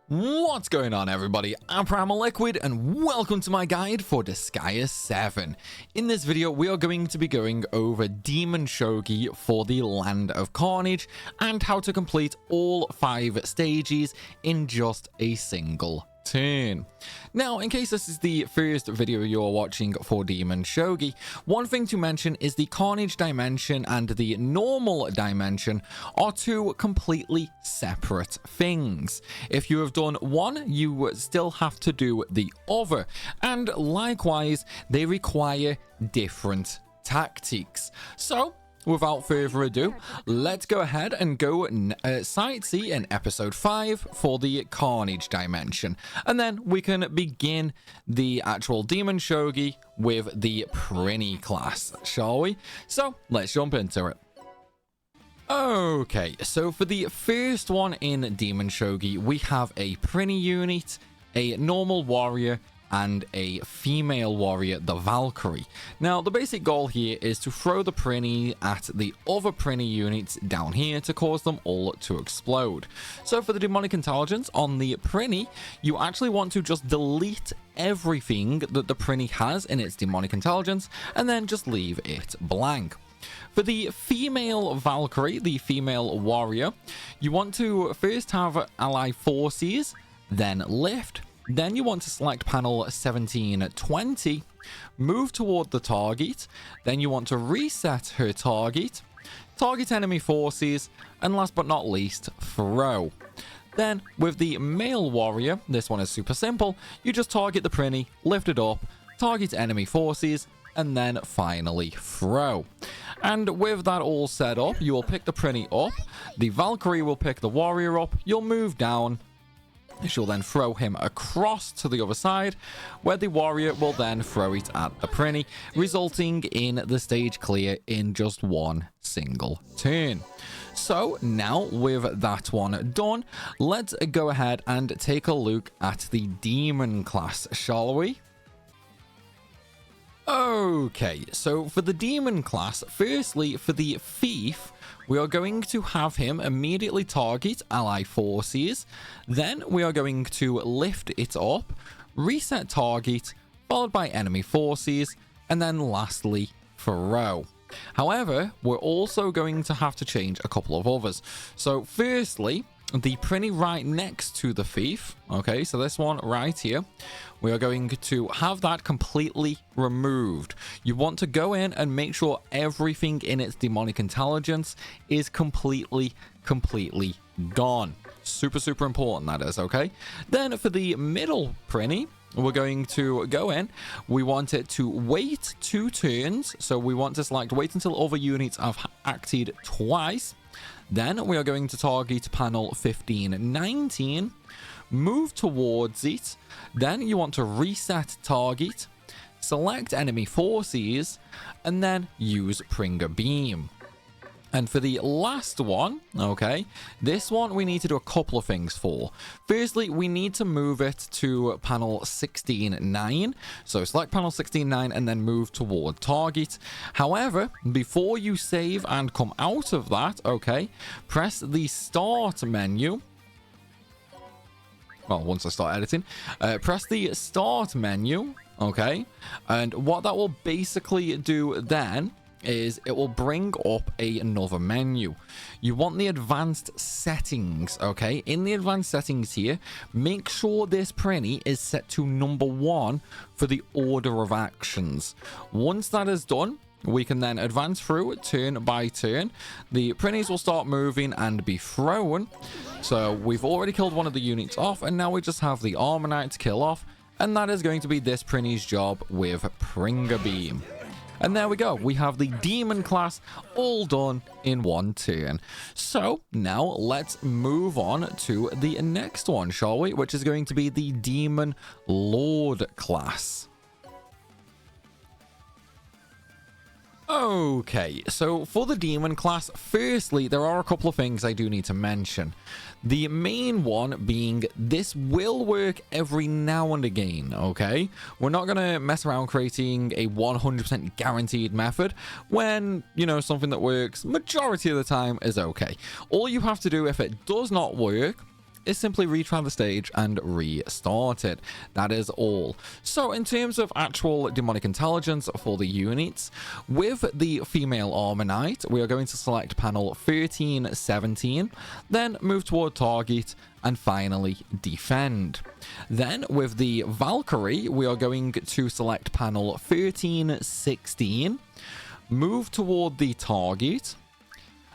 What's going on, everybody? I'm Primalliquid and welcome to my guide for Disgaea 7. In this video we are going to be going over Demon Shogi for the Land of Carnage and how to complete all 5 stages in just a single turn. Now, in case this is the first video you're watching for Demon Shogi, one thing to mention is the Carnage dimension and the normal dimension are 2 completely separate things. If you have done one, you still have to do the other, and likewise they require different tactics. So without further ado, let's go ahead and go sightsee in episode 5 for the Carnage dimension. And then we can begin the actual Demon Shogi with the Priny class, shall we? So let's jump into it. Okay, so for the first one in Demon Shogi, we have a Priny unit, a normal warrior, and a female warrior, the Valkyrie. Now, the basic goal here is to throw the Priny at the other Priny units down here to cause them all to explode. So for the demonic intelligence on the Priny, you actually want to just delete everything that the Priny has in its demonic intelligence and then just leave it blank. For the female Valkyrie, the female warrior, you want to first have ally forces, then lift. Then you want to select panel 1720, move toward the target, then you want to reset her target, target enemy forces, and last but not least, throw. Then with the male warrior, this one is super simple, you just target the Priny, lift it up, target enemy forces, and then finally throw. And with that all set up, you will pick the Priny up, the Valkyrie will pick the warrior up, you'll move down, she'll then throw him across to the other side, where the warrior will then throw it at the Priny, resulting in the stage clear in just one single turn. So now with that one done, let's go ahead and take a look at the Demon class, shall we? Okay, so for the Demon class, firstly for the Thief, we are going to have him immediately target ally forces, then we are going to lift it up, reset target, followed by enemy forces, and then lastly throw. However, we're also going to have to change a couple of others. So firstly, the Priny right next to the Thief, okay, so this one right here, we are going to have that completely removed. You want to go in and make sure everything in its demonic intelligence is completely gone. Super important, that is, okay? Then for the middle Priny, we're going to go in. We want it to wait 2 turns, so we want to select wait until other units have acted twice. Then we are going to target panel 1519, move towards it, then you want to reset target, select enemy forces, and then use Pringer Beam. And for the last one, okay, this one we need to do a couple of things for. Firstly, we need to move it to panel 16.9. So select panel 16.9 and then move toward target. However, before you save and come out of that, okay, press the start menu. Well, once I start editing, press the start menu, okay, and what that will basically do then is it will bring up another menu. You want the advanced settings, okay? In the advanced settings here, make sure this Priny is set to number 1 for the order of actions. Once that is done, we can then advance through turn by turn. The Prinys will start moving and be thrown. So we've already killed one of the units off, and now we just have the Armor Knight to kill off, and that is going to be this Priny's job with Pringer Beam. And there we go, we have the Demon class all done in 1 turn. So now let's move on to the next one, shall we? Which is going to be the Demon Lord class. Okay, so for the Demon class, firstly, there are a couple of things I do need to mention. The main one being this will work every now and again, okay? We're not going to mess around creating a 100% guaranteed method when, you know, something that works majority of the time is okay. All you have to do if it does not work is simply retry the stage and restart it. That is all. So in terms of actual demonic intelligence for the units, with the female armor knight, we are going to select panel 13, 17, then move toward target, and finally defend. Then with the Valkyrie, we are going to select panel 13, 16, move toward the target,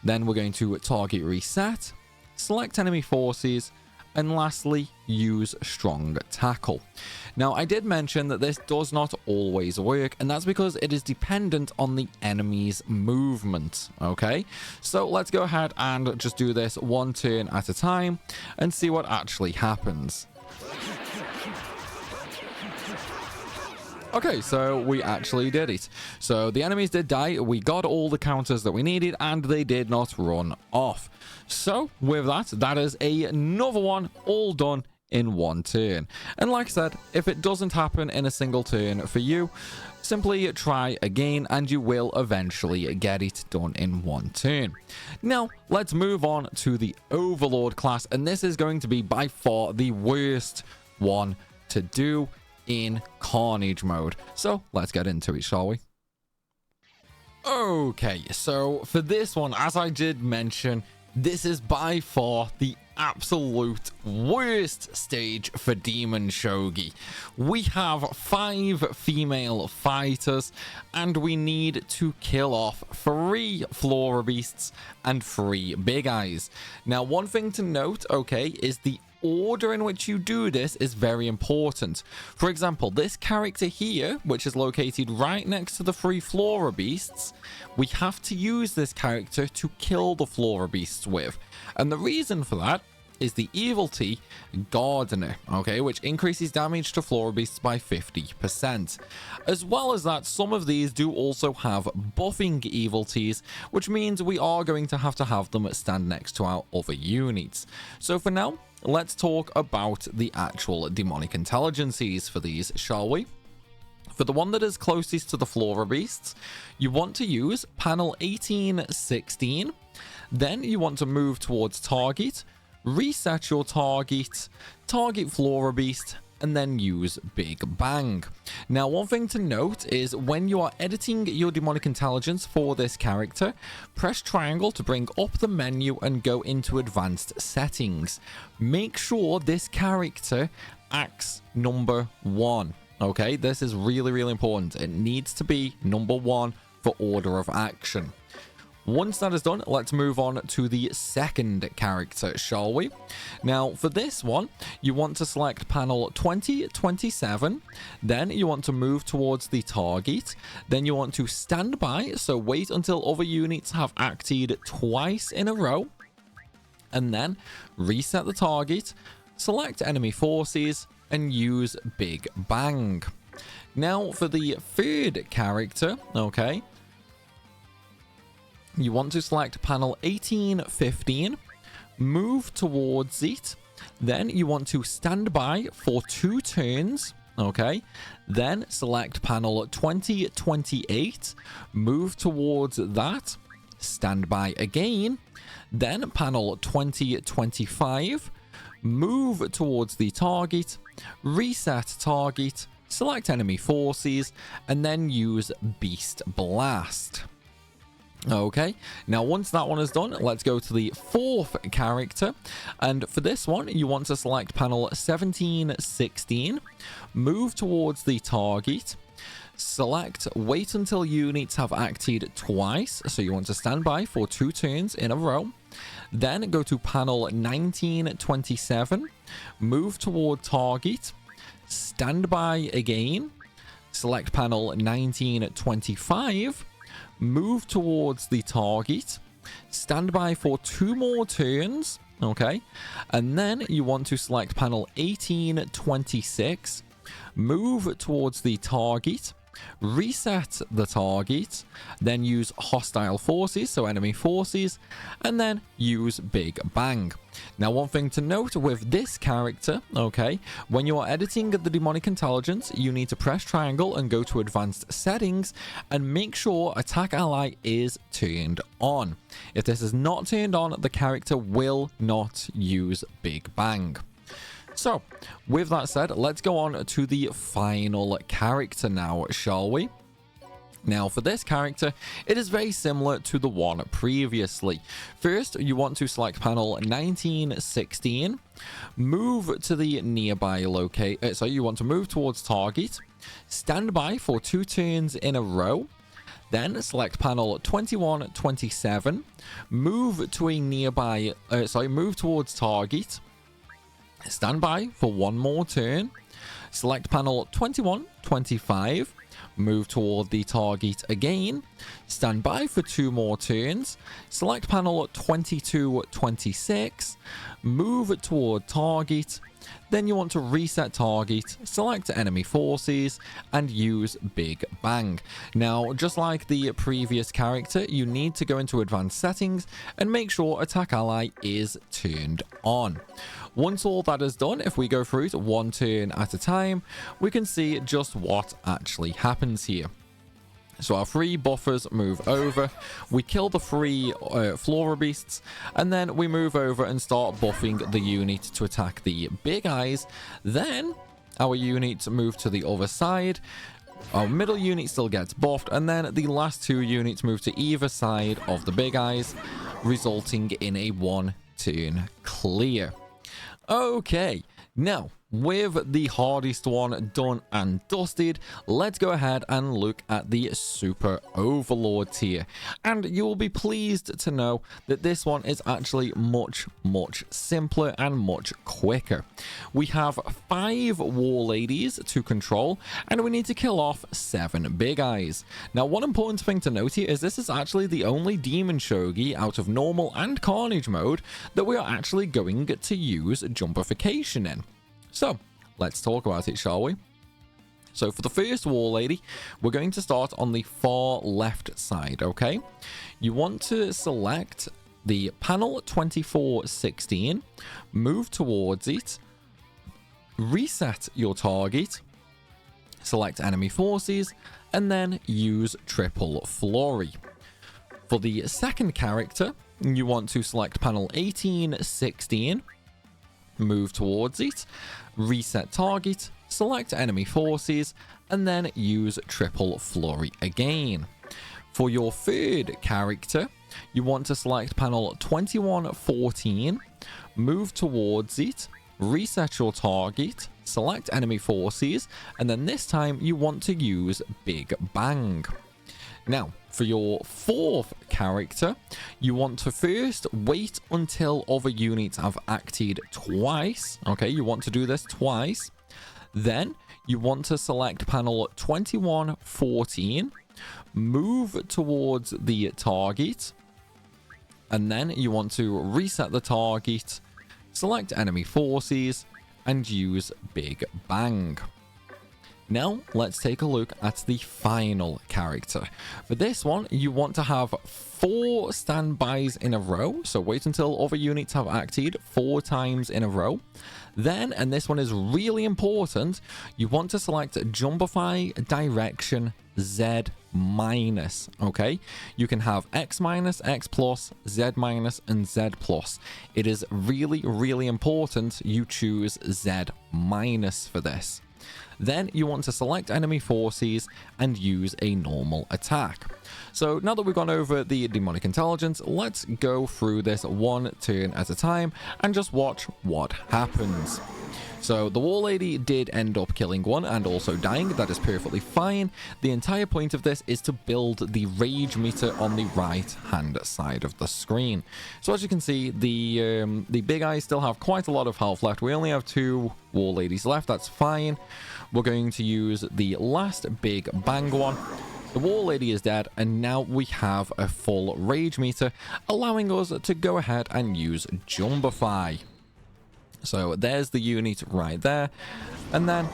then we're going to target reset, select enemy forces, and lastly use strong tackle. Now I did mention that this does not always work, and that's because it is dependent on the enemy's movement. Okay, so let's go ahead and just do this one turn at a time and see what actually happens. Okay, so we actually did it. So the enemies did die, we got all the counters that we needed, and they did not run off. So with that, that is another one all done in one turn. And like I said, if it doesn't happen in a single turn for you, simply try again and you will eventually get it done in one turn. Now, let's move on to the Overlord class, and this is going to be by far the worst one to do in Carnage mode. So let's get into it, shall we? Okay, so for this one, as I did mention, this is by far the absolute worst stage for Demon Shogi. We have 5 female fighters and we need to kill off 3 Flora Beasts and 3 Big Eyes. Now, one thing to note, okay, is the order in which you do this is very important. For example, this character here, which is located right next to the 3 Flora Beasts, we have to use this character to kill the Flora Beasts with. And the reason for that is the evil T Gardener, okay, which increases damage to Flora Beasts by 50%. As well as that, some of these do also have buffing evil Ts, which means we are going to have them stand next to our other units. So for now, let's talk about the actual demonic intelligences for these, shall we? For the one that is closest to the Flora Beasts, you want to use panel 18, 16. Then you want to move towards target, reset your target, target Flora Beast, and then use Big Bang. Now, one thing to note is when you are editing your demonic intelligence for this character, press triangle to bring up the menu and go into advanced settings. Make sure this character acts number 1. Okay, this is really important. It needs to be number 1 for order of action. Once that is done, let's move on to the second character, shall we? Now, for this one, you want to select panel 20, 27. Then you want to move towards the target. Then you want to stand by, so wait until other units have acted twice in a row. And then reset the target, select enemy forces, and use Big Bang. Now, for the third character, okay, you want to select panel 18, 15, move towards it, then you want to stand by for 2 turns, okay, then select panel 20, 28, move towards that, stand by again, then panel 20, 25, move towards the target, reset target, select enemy forces, and then use Beast Blast. Okay, now once that one is done, let's go to the fourth character, and for this one you want to select panel 17, 16, move towards the target, select wait until units have acted twice, so you want to stand by for 2 turns in a row, then go to panel 19, 27, move toward target, stand by again, select panel 19, 25, move towards the target, stand by for 2 more turns, okay, and then you want to select panel 18, 26, move towards the target, reset the target, then use hostile forces, so enemy forces, and then use Big Bang. Now, one thing to note with this character, okay, when you're editing the demonic intelligence, you need to press triangle and go to advanced settings and make sure attack ally is turned on. If this is not turned on, the character will not use Big Bang. So, with that said, let's go on to the final character now, shall we? Now, for this character, it is very similar to the one previously. First, you want to select panel 1916, move to the nearby location, so you want to move towards target, stand by for 2 turns in a row, then select panel 2127, move to a nearby, move towards target, stand by for 1 more turn, select panel 2125, move toward the target again, stand by for 2 more turns, select panel 2226, move toward target, then you want to reset target, select enemy forces, and use Big Bang. Now, just like the previous character, you need to go into advanced settings and make sure attack ally is turned on. Once all that is done, if we go through it 1 turn at a time, we can see just what actually happens here. So our 3 buffers move over, we kill the 3 Flora Beasts, and then we move over and start buffing the unit to attack the big eyes. Then our units move to the other side, our middle unit still gets buffed, and then the last 2 units move to either side of the big eyes, resulting in a 1 turn clear. Okay, now, with the hardest one done and dusted, let's go ahead and look at the Super Overlord tier. And you'll be pleased to know that this one is actually much simpler and much quicker. We have 5 War Ladies to control, and we need to kill off 7 Big Eyes. Now, one important thing to note here is this is actually the only Demon Shogi out of normal and Carnage mode that we are actually going to use jumpification in. So, let's talk about it, shall we? So, for the first War Lady, we're going to start on the far left side, okay? You want to select the panel 2416, move towards it, reset your target, select enemy forces, and then use Triple Flurry. For the second character, you want to select panel 1816, move towards it, reset target, select enemy forces, and then use Triple Flurry again. For your third character, you want to select panel 2114, move towards it, reset your target, select enemy forces, and then this time you want to use Big Bang. Now, for your fourth character, you want to first wait until other units have acted twice. Okay, you want to do this twice. Then you want to select panel 2114, move towards the target, and then you want to reset the target, select enemy forces, and use Big Bang. Now, let's take a look at the final character. For this one, you want to have 4 standbys in a row. So wait until other units have acted 4 times in a row. Then, and this one is really important, you want to select Jumpify Direction Z-, okay? You can have X-, X+, Z-, and Z+. It is really important you choose Z- for this. Then you want to select enemy forces and use a normal attack. So now that we've gone over the demonic intelligence, let's go through this 1 turn at a time and just watch what happens. So the War Lady did end up killing one and also dying. That is perfectly fine. The entire point of this is to build the rage meter on the right hand side of the screen. So as you can see, the big eyes still have quite a lot of health left. We only have 2 War Ladies left. That's fine. We're going to use the last Big Bang one. The War Lady is dead, and now we have a full rage meter, allowing us to go ahead and use Jumpify. So there's the unit right there, and then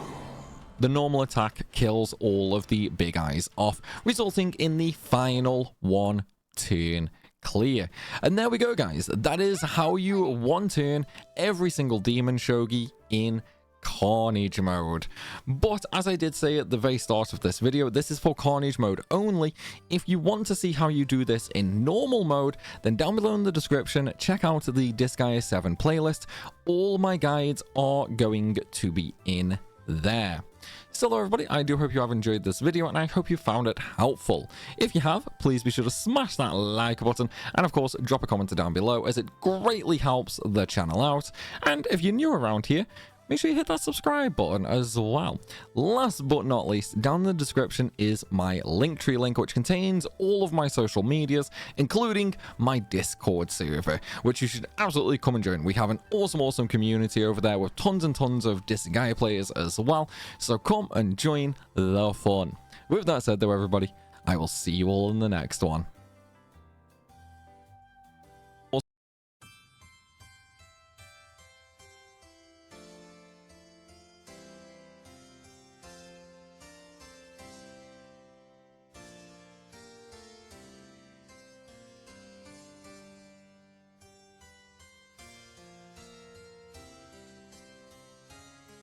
the normal attack kills all of the big eyes off, resulting in the final 1 turn clear. And there we go, guys. That is how you 1 turn every single demon shogi in Carnage mode. But as I did say at the very start of this video, this is for Carnage mode only. If you want to see how you do this in normal mode, then down below in the description, check out the Disgaea 7 playlist. All my guides are going to be in there. Still, everybody, I do hope you have enjoyed this video, and I hope you found it helpful. If you have, please be sure to smash that like button, and of course, drop a comment down below, as it greatly helps the channel out. And if you're new around here, make sure you hit that subscribe button as well. Last but not least, down in the description is my Linktree link, which contains all of my social medias, including my Discord server, which you should absolutely come and join. We have an awesome community over there with tons and tons of Disgaea players as well, so come and join the fun. With that said though, everybody, I will see you all in the next one.